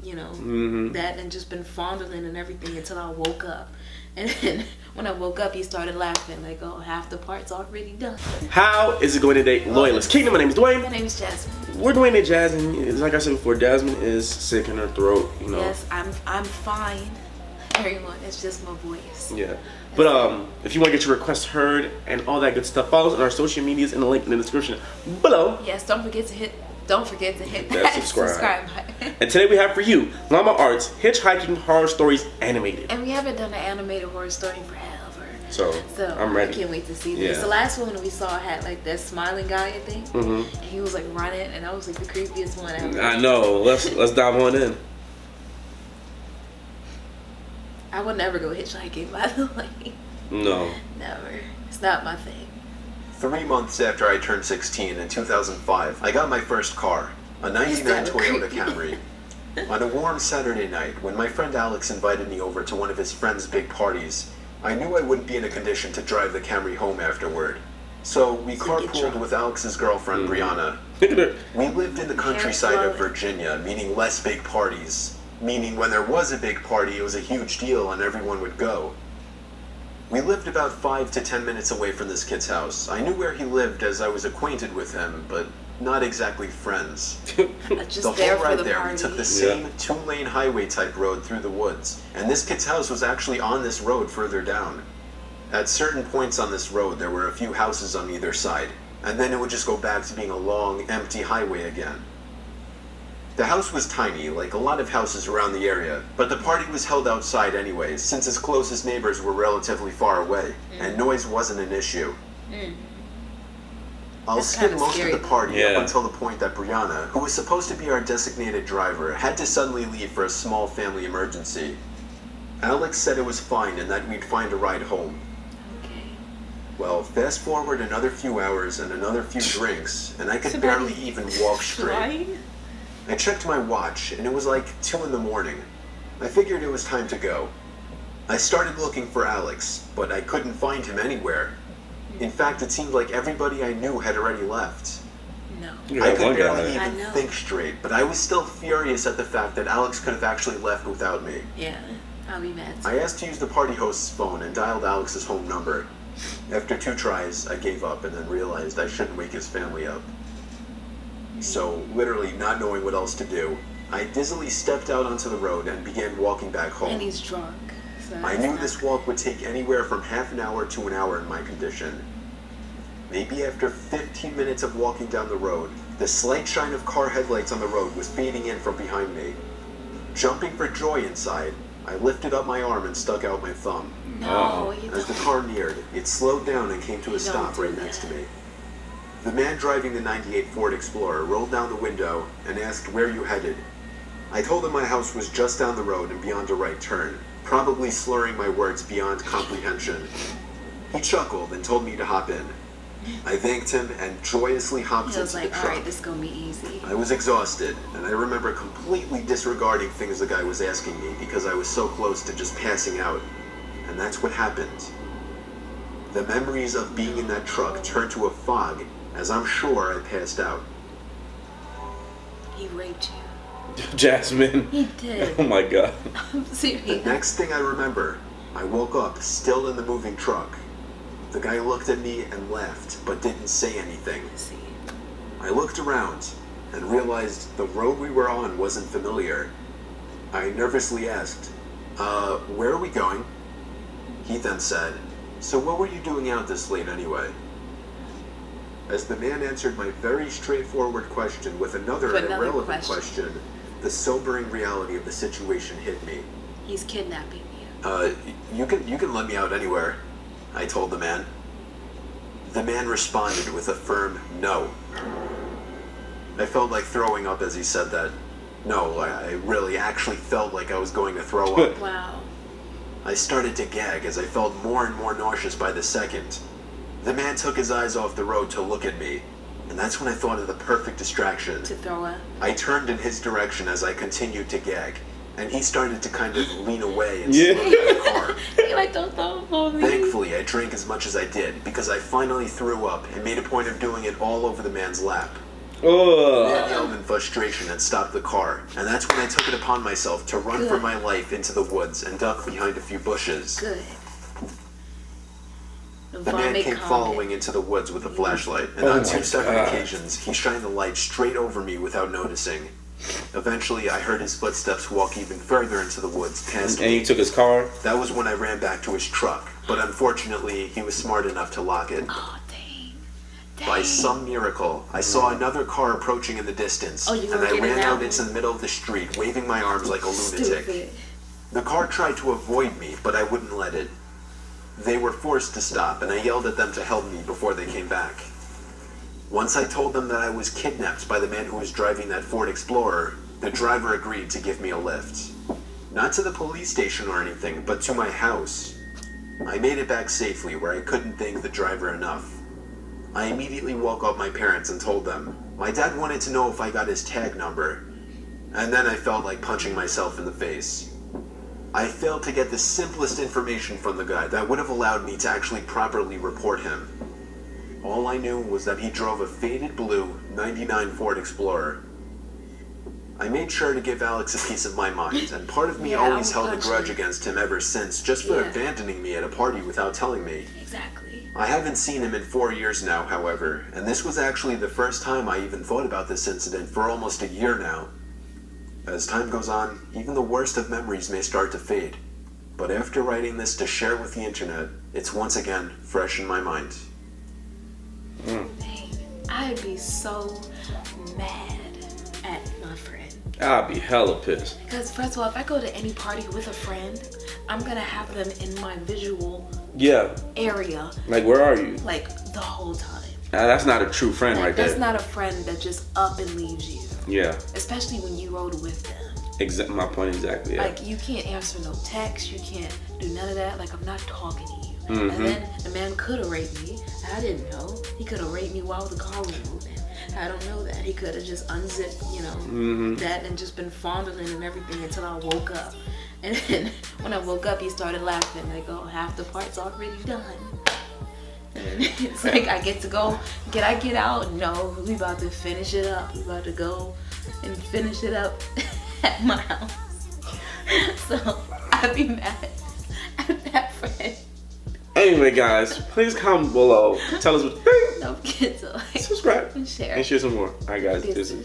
that and just been fondling and everything until I woke up. And then when I woke up, he started laughing like, oh, half the part's already done. How is it going today, Loyalist Kingdom? My name is Dwayne. My name is Jasmine. We're Dwayne and Jazz, and like I said before, Jasmine is sick in her throat. Yes, I'm fine. Everyone, it's just my voice. Yeah. But if you want to get your requests heard and all that good stuff, follow us on our social medias in the link in the description below. Yes, don't forget to hit that subscribe button. And today we have for you Llama Art's Hitchhiking Horror Stories Animated. And we haven't done an animated horror story forever. So I'm ready. I can't wait to see this. Yeah. The last one we saw had like that smiling guy, I think. Mm-hmm. And he was like running, and that was like the creepiest one ever. I know. Let's dive on in. I would never go hitchhiking, by the way. No. Never. It's not my thing. 3 months after I turned 16 in 2005, I got my first car, a 99 Toyota Camry. On a warm Saturday night, when my friend Alex invited me over to one of his friend's big parties, I knew I wouldn't be in a condition to drive the Camry home afterward. So we carpooled with Alex's girlfriend, Brianna. We lived in the countryside of Virginia, meaning less big parties. Meaning when there was a big party, it was a huge deal and everyone would go. We lived about 5 to 10 minutes away from this kid's house. I knew where he lived as I was acquainted with him, but not exactly friends. Just the there whole for ride the there, party. we took the same 2-lane highway type road through the woods, and this kid's house was actually on this road further down. At certain points on this road, there were a few houses on either side, and then it would just go back to being a long, empty highway again. The house was tiny, like a lot of houses around the area, but the party was held outside anyways, since its closest neighbors were relatively far away, and noise wasn't an issue. I'll skip most of the party up until the point that Brianna, who was supposed to be our designated driver, had to suddenly leave for a small family emergency. Alex said it was fine and that we'd find a ride home. Well, fast forward another few hours and another few drinks, and I could barely even walk straight. I checked my watch, and it was like 2 in the morning. I figured it was time to go. I started looking for Alex, but I couldn't find him anywhere. In fact, it seemed like everybody I knew had already left. No. I could barely even think straight, but I was still furious at the fact that Alex could have actually left without me. Yeah, I'll be mad. I asked to use the party host's phone and dialed Alex's home number. After 2 tries, I gave up and then realized I shouldn't wake his family up. So, literally not knowing what else to do, I dizzily stepped out onto the road and began walking back home. And he's drunk. So I knew this walk would take anywhere from half an hour to an hour in my condition. Maybe after 15 minutes of walking down the road, the slight shine of car headlights on the road was fading in from behind me. Jumping for joy inside, I lifted up my arm and stuck out my thumb. No, As the car neared, it slowed down and came to a stop right next to me. The man driving the '98 Ford Explorer rolled down the window and asked where you headed. I told him my house was just down the road and beyond a right turn, probably slurring my words beyond comprehension. He chuckled and told me to hop in. I thanked him and joyously hopped into the truck. Alright, this is gonna be easy. I was exhausted, and I remember completely disregarding things the guy was asking me because I was so close to just passing out. And that's what happened. The memories of being in that truck turned to a fog, as I'm sure I passed out. He raped you. Jasmine. He did. Oh my god. I'm serious. The next thing I remember, I woke up still in the moving truck. The guy looked at me and laughed, but didn't say anything. I looked around and realized the road we were on wasn't familiar. I nervously asked, where are we going? He then said, so what were you doing out this late anyway? As the man answered my very straightforward question with another irrelevant question, the sobering reality of the situation hit me. He's kidnapping you. You can let me out anywhere, I told the man. The man responded with a firm no. I felt like throwing up as he said that. No, I really actually felt like I was going to throw up. Wow. I started to gag as I felt more and more nauseous by the second. The man took his eyes off the road to look at me, and that's when I thought of the perfect distraction. To throw up. I turned in his direction as I continued to gag, and he started to kind of lean away and slow down the car. You're like, don't throw up on me. Thankfully, I drank as much as I did, because I finally threw up and made a point of doing it all over the man's lap. I yelled in frustration and stopped the car, and that's when I took it upon myself to run for my life into the woods and duck behind a few bushes. Good. The man came following into the woods with a flashlight, and on 2 separate occasions, he shined the light straight over me without noticing. Eventually, I heard his footsteps walk even further into the woods past me. And he took his car? That was when I ran back to his truck, but unfortunately, he was smart enough to lock it. Oh, dang. By some miracle, I saw another car approaching in the distance, and I ran out into the middle of the street, waving my arms like a lunatic. Stupid. The car tried to avoid me, but I wouldn't let it. They were forced to stop, and I yelled at them to help me before they came back. Once I told them that I was kidnapped by the man who was driving that Ford Explorer, the driver agreed to give me a lift. Not to the police station or anything, but to my house. I made it back safely, where I couldn't thank the driver enough. I immediately woke up my parents and told them. My dad wanted to know if I got his tag number, and then I felt like punching myself in the face. I failed to get the simplest information from the guy that would have allowed me to actually properly report him. All I knew was that he drove a faded blue '99 Ford Explorer. I made sure to give Alex a piece of my mind, and part of me always held a grudge against him ever since, just for abandoning me at a party without telling me. Exactly. I haven't seen him in 4 years now, however, and this was actually the first time I even thought about this incident for almost a year now. As time goes on, even the worst of memories may start to fade. But after writing this to share with the internet, it's once again fresh in my mind. Dang, I'd be so mad at my friend. I'll be hella pissed. Because first of all, if I go to any party with a friend, I'm gonna have them in my visual area. Like, where are you? Like, the whole time. That's not a true friend right there. That's not a friend that just up and leaves you. Yeah. Especially when you rode with them. My point exactly, yeah. Like, you can't answer no text, you can't do none of that. Like, I'm not talking to you. Mm-hmm. And then the man could have raped me. I didn't know. He could have raped me while the car was moving. I don't know that. He could have just unzipped, that and just been fondling and everything until I woke up. And then when I woke up, he started laughing. Like, oh, half the part's already done. And it's like, I get to go. Can I get out? No, we about to finish it up. We about to go and finish it up at my house. So I'd be mad at that friend. Anyway, guys, please comment below. Tell us what you think. Don't forget to like, subscribe, and share. and share some more. All right, guys. This is